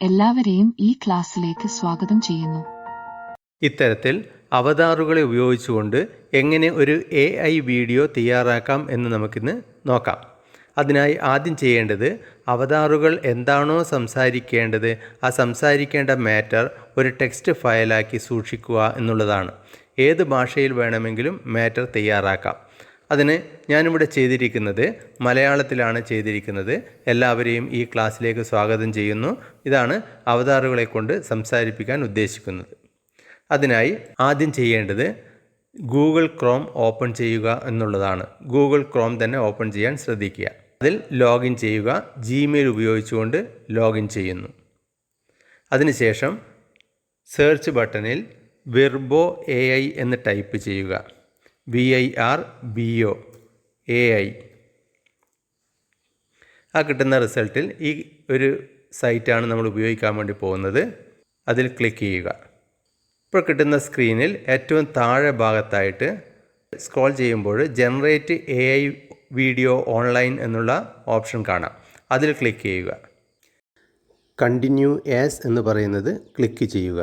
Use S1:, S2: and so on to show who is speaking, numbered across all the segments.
S1: എല്ലാവരെയും ഈ ക്ലാസ്സിലേക്ക് സ്വാഗതം ചെയ്യുന്നു.
S2: ഇത്തരത്തിൽ അവതാറുകളെ ഉപയോഗിച്ചുകൊണ്ട് എങ്ങനെ ഒരു AI വീഡിയോ തയ്യാറാക്കാം എന്ന് നമുക്കിന്ന് നോക്കാം. അതിനായി ആദ്യം ചെയ്യേണ്ടത് അവതാറുകൾ എന്താണോ സംസാരിക്കേണ്ടത് ആ സംസാരിക്കേണ്ട മാറ്റർ ഒരു ടെക്സ്റ്റ് ഫയലാക്കി സൂക്ഷിക്കുക എന്നുള്ളതാണ്. ഏത് ഭാഷയിൽ വേണമെങ്കിലും മാറ്റർ തയ്യാറാക്കാം. അതിന് ഞാനിവിടെ ചെയ്തിരിക്കുന്നത് മലയാളത്തിലാണ് ചെയ്തിരിക്കുന്നത്. എല്ലാവരെയും ഈ ക്ലാസ്സിലേക്ക് സ്വാഗതം ചെയ്യുന്നു. ഇതാണ് അവതാറുകളെ കൊണ്ട് സംസാരിപ്പിക്കാൻ ഉദ്ദേശിക്കുന്നത്. അതിനായി ആദ്യം ചെയ്യേണ്ടത് ഗൂഗിൾ ക്രോം ഓപ്പൺ ചെയ്യുക എന്നുള്ളതാണ്. ഗൂഗിൾ ക്രോം തന്നെ ഓപ്പൺ ചെയ്യാൻ ശ്രദ്ധിക്കുക. അതിൽ ലോഗിൻ ചെയ്യുക. ജിമെയിൽ ഉപയോഗിച്ചുകൊണ്ട് ലോഗിൻ ചെയ്യുന്നു. അതിനുശേഷം സെർച്ച് ബട്ടണിൽ വെർബോ AI എന്ന് ടൈപ്പ് ചെയ്യുക. VIRBO AI. ആ കിട്ടുന്ന റിസൾട്ടിൽ ഈ ഒരു സൈറ്റാണ് നമ്മൾ ഉപയോഗിക്കാൻ വേണ്ടി പോകുന്നത്. അതിൽ ക്ലിക്ക് ചെയ്യുക. ഇപ്പോൾ കിട്ടുന്ന സ്ക്രീനിൽ ഏറ്റവും താഴെ ഭാഗത്തായിട്ട് സ്ക്രോൾ ചെയ്യുമ്പോൾ ജനറേറ്റ് AI വീഡിയോ ഓൺലൈൻ എന്നുള്ള ഓപ്ഷൻ കാണാം. അതിൽ ക്ലിക്ക് ചെയ്യുക. കണ്ടിന്യൂ ആസ് എന്ന് പറയുന്നത് ക്ലിക്ക് ചെയ്യുക.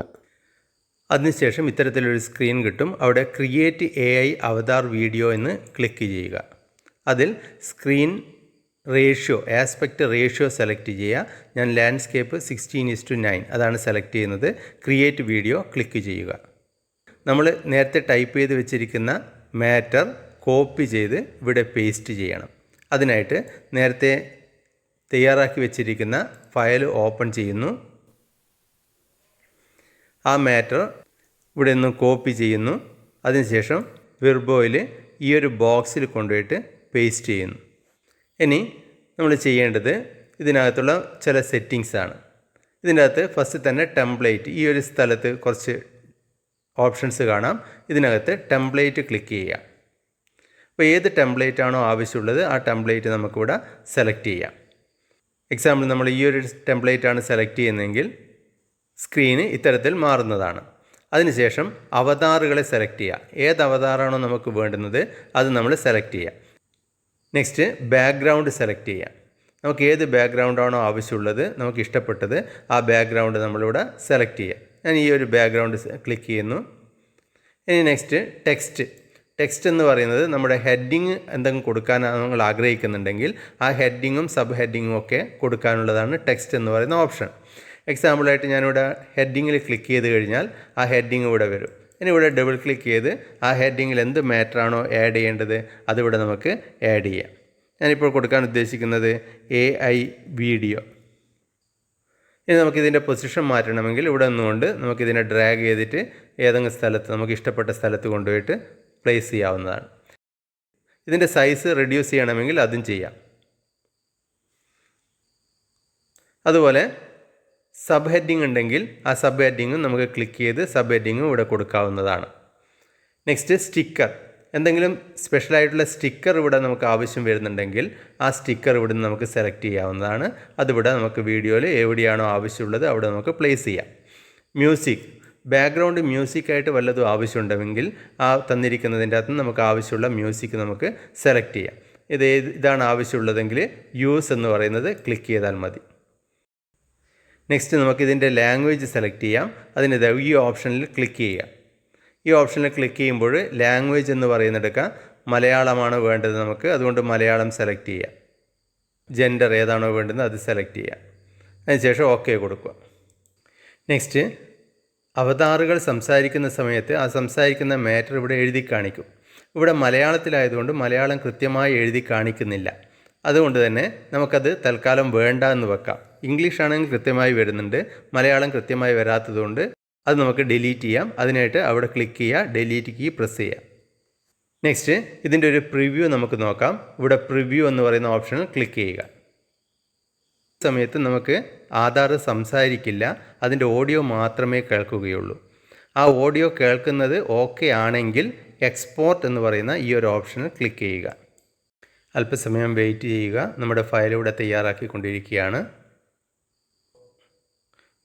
S2: അതിനുശേഷം ഇത്തരത്തിലൊരു സ്ക്രീൻ കിട്ടും. അവിടെ ക്രിയേറ്റ് AI അവതാർ വീഡിയോ എന്ന് ക്ലിക്ക് ചെയ്യുക. അതിൽ screen ratio aspect ratio select ചെയ്യുക. ഞാൻ ലാൻഡ്സ്കേപ്പ് 16:9 അതാണ് സെലക്ട് ചെയ്യുന്നത്. ക്രിയേറ്റ് വീഡിയോ ക്ലിക്ക് ചെയ്യുക. നമ്മൾ നേരത്തെ ടൈപ്പ് ചെയ്ത് വെച്ചിരിക്കുന്ന മാറ്റർ കോപ്പി ചെയ്ത് ഇവിടെ പേസ്റ്റ് ചെയ്യണം. അതിനായിട്ട് നേരത്തെ തയ്യാറാക്കി വെച്ചിരിക്കുന്ന ഫയൽ ഓപ്പൺ ചെയ്യുന്നു. ആ മാറ്റർ ഇവിടെ നിന്ന് കോപ്പി ചെയ്യുന്നു. അതിനുശേഷം വെർബോയിൽ ഈ ഒരു ബോക്സിൽ കൊണ്ടുപോയിട്ട് പേസ്റ്റ് ചെയ്യുന്നു. ഇനി നമ്മൾ ചെയ്യേണ്ടത് ഇതിനകത്തുള്ള ചില സെറ്റിങ്സാണ്. ഇതിൻ്റെ അകത്ത് ഫസ്റ്റ് തന്നെ ടെംപ്ലേറ്റ്, ഈ ഒരു സ്ഥലത്ത് കുറച്ച് ഓപ്ഷൻസ് കാണാം. ഇതിനകത്ത് ടെംപ്ലേറ്റ് ക്ലിക്ക് ചെയ്യുക. അപ്പോൾ ഏത് ടെംപ്ലേറ്റ് ആണോ ആവശ്യമുള്ളത് ആ ടെംപ്ലേറ്റ് നമുക്കിവിടെ സെലക്ട് ചെയ്യാം. എക്സാമ്പിൾ നമ്മൾ ഈ ഒരു ടെംപ്ലേറ്റ് ആണ് സെലക്ട് ചെയ്യുന്നതെങ്കിൽ സ്ക്രീന് ഇത്തരത്തിൽ മാറുന്നതാണ്. അതിനുശേഷം അവതാറുകളെ സെലക്ട് ചെയ്യുക. ഏത് അവതാറാണോ നമുക്ക് വേണ്ടുന്നത് അത് നമ്മൾ സെലക്ട് ചെയ്യുക. നെക്സ്റ്റ് ബാക്ക്ഗ്രൗണ്ട് സെലക്ട് ചെയ്യുക. നമുക്ക് ഏത് ബാക്ക്ഗ്രൗണ്ടാണോ ആവശ്യമുള്ളത് നമുക്ക് ഇഷ്ടപ്പെട്ടത് ആ ബാക്ക്ഗ്രൗണ്ട് നമ്മളിവിടെ സെലക്ട് ചെയ്യുക. ഞാൻ ഈ ഒരു ബാക്ക്ഗ്രൗണ്ട് ക്ലിക്ക് ചെയ്യുന്നു. ഇനി നെക്സ്റ്റ് ടെക്സ്റ്റ് എന്ന് പറയുന്നത് നമ്മുടെ ഹെഡിങ് എന്തെങ്കിലും കൊടുക്കാൻ നമ്മൾ ആഗ്രഹിക്കുന്നുണ്ടെങ്കിൽ ആ ഹെഡിങ്ങും സബ് ഹെഡിങ്ങും ഒക്കെ കൊടുക്കാനുള്ളതാണ് ടെക്സ്റ്റ് എന്ന് പറയുന്ന ഓപ്ഷൻ. എക്സാമ്പിളായിട്ട് ഞാനിവിടെ ഹെഡിങ്ങിൽ ക്ലിക്ക് ചെയ്ത് കഴിഞ്ഞാൽ ആ ഹെഡിങ് ഇവിടെ വരും. ഇനി ഇവിടെ ഡബിൾ ക്ലിക്ക് ചെയ്ത് ആ ഹെഡിങ്ങിൽ എന്ത് മാറ്ററാണോ ആഡ് ചെയ്യേണ്ടത് അതിവിടെ നമുക്ക് ആഡ് ചെയ്യാം. ഞാനിപ്പോൾ കൊടുക്കാൻ ഉദ്ദേശിക്കുന്നത് AI വീഡിയോ. ഇനി നമുക്കിതിൻ്റെ പൊസിഷൻ മാറ്റണമെങ്കിൽ ഇവിടെ നിന്നുകൊണ്ട് നമുക്കിതിനെ ഡ്രാഗ് ചെയ്തിട്ട് ഏതെങ്കിലും സ്ഥലത്ത് നമുക്ക് ഇഷ്ടപ്പെട്ട സ്ഥലത്ത് കൊണ്ടുപോയിട്ട് പ്ലേസ് ചെയ്യാവുന്നതാണ്. ഇതിൻ്റെ സൈസ് റെഡ്യൂസ് ചെയ്യണമെങ്കിൽ അതും ചെയ്യാം. അതുപോലെ സബ് ഹെഡിങ് ഉണ്ടെങ്കിൽ ആ സബ് ഹെഡിങ്ങും നമുക്ക് ക്ലിക്ക് ചെയ്ത് സബ് ഹെഡിങ്ങും ഇവിടെ കൊടുക്കാവുന്നതാണ്. നെക്സ്റ്റ് സ്റ്റിക്കർ, എന്തെങ്കിലും സ്പെഷ്യലായിട്ടുള്ള സ്റ്റിക്കർ ഇവിടെ നമുക്ക് ആവശ്യം വരുന്നുണ്ടെങ്കിൽ ആ സ്റ്റിക്കർ ഇവിടെ നിന്ന് നമുക്ക് സെലക്ട് ചെയ്യാവുന്നതാണ്. അതിവിടെ നമുക്ക് വീഡിയോയിൽ എവിടെയാണോ ആവശ്യമുള്ളത് അവിടെ നമുക്ക് പ്ലേസ് ചെയ്യാം. മ്യൂസിക്, ബാക്ക്ഗ്രൗണ്ട് മ്യൂസിക്കായിട്ട് വല്ലതും ആവശ്യമുണ്ടെങ്കിൽ ആ തന്നിരിക്കുന്നതിൻ്റെ അകത്ത് നമുക്ക് ആവശ്യമുള്ള മ്യൂസിക് നമുക്ക് സെലക്ട് ചെയ്യാം. ഇതാണ് ആവശ്യമുള്ളതെങ്കിൽ യൂസ് എന്ന് പറയുന്നത് ക്ലിക്ക് ചെയ്താൽ മതി. നെക്സ്റ്റ് നമുക്കിതിൻ്റെ ലാംഗ്വേജ് സെലക്ട് ചെയ്യാം. അതിന് ഈ ഓപ്ഷനിൽ ക്ലിക്ക് ചെയ്യുക. ഈ ഓപ്ഷനിൽ ക്ലിക്ക് ചെയ്യുമ്പോൾ ലാംഗ്വേജ് എന്ന് പറയുന്നിടക്കാം മലയാളമാണ് വേണ്ടത് നമുക്ക്. അതുകൊണ്ട് മലയാളം സെലക്ട് ചെയ്യുക. ജെൻഡർ ഏതാണോ വേണ്ടത് അത് സെലക്ട് ചെയ്യുക. അതിനുശേഷം ഓക്കെ കൊടുക്കുക. നെക്സ്റ്റ് അവതാറുകൾ സംസാരിക്കുന്ന സമയത്ത് ആ സംസാരിക്കുന്ന മാറ്റർ ഇവിടെ എഴുതി കാണിക്കും. ഇവിടെ മലയാളത്തിലായതുകൊണ്ട് മലയാളം കൃത്യമായി എഴുതി കാണിക്കുന്നില്ല. അതുകൊണ്ട് തന്നെ നമുക്കത് തൽക്കാലം വേണ്ട എന്ന് വെക്കാം. ഇംഗ്ലീഷ് ആണെങ്കിൽ കൃത്യമായി വരുന്നുണ്ട്, മലയാളം കൃത്യമായി വരാത്തതുകൊണ്ട് അത് നമുക്ക് ഡിലീറ്റ് ചെയ്യാം. അതിനായിട്ട് അവിടെ ക്ലിക്ക് ചെയ്യുക, ഡിലീറ്റ് കീ പ്രസ് ചെയ്യുക. നെക്സ്റ്റ് ഇതിൻ്റെ ഒരു പ്രിവ്യൂ നമുക്ക് നോക്കാം. ഇവിടെ പ്രിവ്യൂ എന്ന് പറയുന്ന ഓപ്ഷനിൽ ക്ലിക്ക് ചെയ്യുക. ഈ സമയത്ത് നമുക്ക് ആധാർ സംസാരിക്കില്ല, അതിൻ്റെ ഓഡിയോ മാത്രമേ കേൾക്കുകയുള്ളൂ. ആ ഓഡിയോ കേൾക്കുന്നത് ഓക്കെ ആണെങ്കിൽ എക്സ്പോർട്ട് എന്ന് പറയുന്ന ഈ ഒരു ഓപ്ഷനിൽ ക്ലിക്ക് ചെയ്യുക. അല്പസമയം വെയിറ്റ് ചെയ്യുക. നമ്മുടെ ഫയൽ ഇവിടെ തയ്യാറാക്കിക്കൊണ്ടിരിക്കുകയാണ്.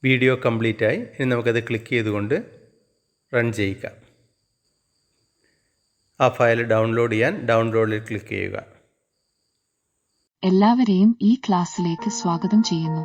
S2: വീഡിയോ കംപ്ലീറ്റ് ആയി. ഇനി നമുക്കത് ക്ലിക്ക് ചെയ്തുകൊണ്ട് റൺ ചെയ്യിക്കാം. ആ ഫയൽ ഡൗൺലോഡ് ചെയ്യാൻ ഡൗൺലോഡിൽ ക്ലിക്ക് ചെയ്യുക.
S1: എല്ലാവരെയും ഈ ക്ലാസ്സിലേക്ക് സ്വാഗതം ചെയ്യുന്നു.